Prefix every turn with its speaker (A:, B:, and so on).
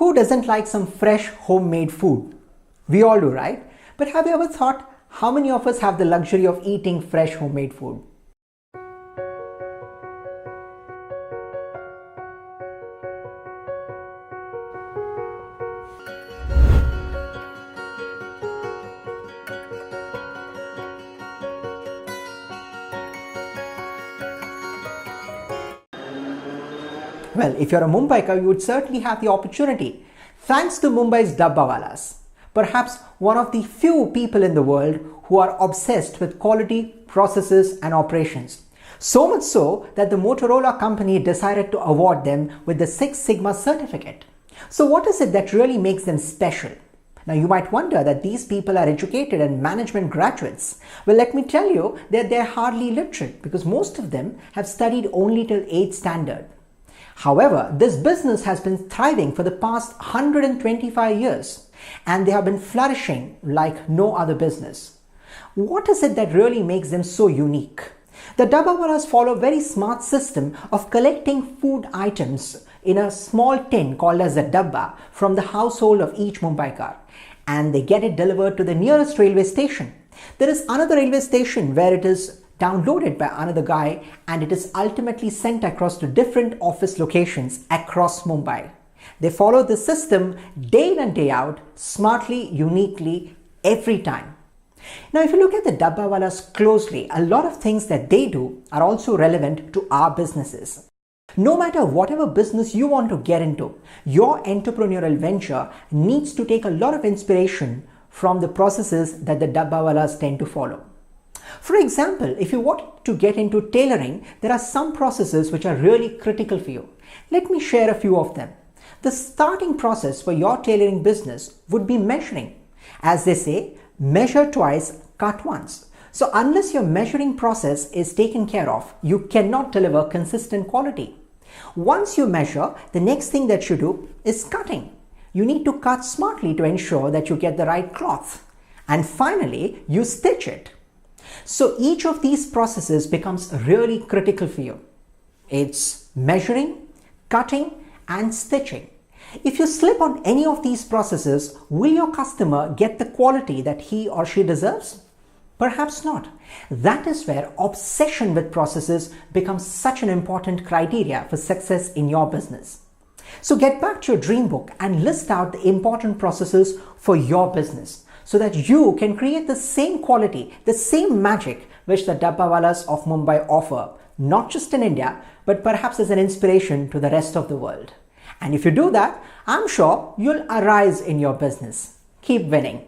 A: Who doesn't like some fresh homemade food? We all do, right? But have you ever thought how many of us have the luxury of eating fresh homemade food? Well, if you're a Mumbaiker, you would certainly have the opportunity, thanks to Mumbai's Dabbawalas. Perhaps one of the few people in the world who are obsessed with quality, processes and operations. So much so that the Motorola company decided to award them with the Six Sigma certificate. So what is it that really makes them special? Now you might wonder that these people are educated and management graduates. Well, let me tell you that they're hardly literate because most of them have studied only till 8th standard. However, this business has been thriving for the past 125 years and they have been flourishing like no other business. What is it that really makes them so unique? The Dabbawalas follow a very smart system of collecting food items in a small tin called as a dabba from the household of each Mumbaikar, and they get it delivered to the nearest railway station. There is another railway station where it is downloaded by another guy and it is ultimately sent across to different office locations across Mumbai. They follow the system day in and day out, smartly, uniquely, every time. Now, if you look at the Dabbawalas closely, a lot of things that they do are also relevant to our businesses. No matter whatever business you want to get into, your entrepreneurial venture needs to take a lot of inspiration from the processes that the Dabbawalas tend to follow. For example, if you want to get into tailoring, there are some processes which are really critical for you. Let me share a few of them. The starting process for your tailoring business would be measuring. As they say, measure twice, cut once. So unless your measuring process is taken care of, you cannot deliver consistent quality. Once you measure, the next thing that you do is cutting. You need to cut smartly to ensure that you get the right cloth. And finally, you stitch it. So each of these processes becomes really critical for you. It's measuring, cutting and stitching. If you slip on any of these processes, will your customer get the quality that he or she deserves? Perhaps not. That is where obsession with processes becomes such an important criteria for success in your business. So get back to your dream book and list out the important processes for your business, so that you can create the same quality, the same magic which the Dabbawalas of Mumbai offer, not just in India, but perhaps as an inspiration to the rest of the world. And if you do that, I'm sure you'll arise in your business. Keep winning.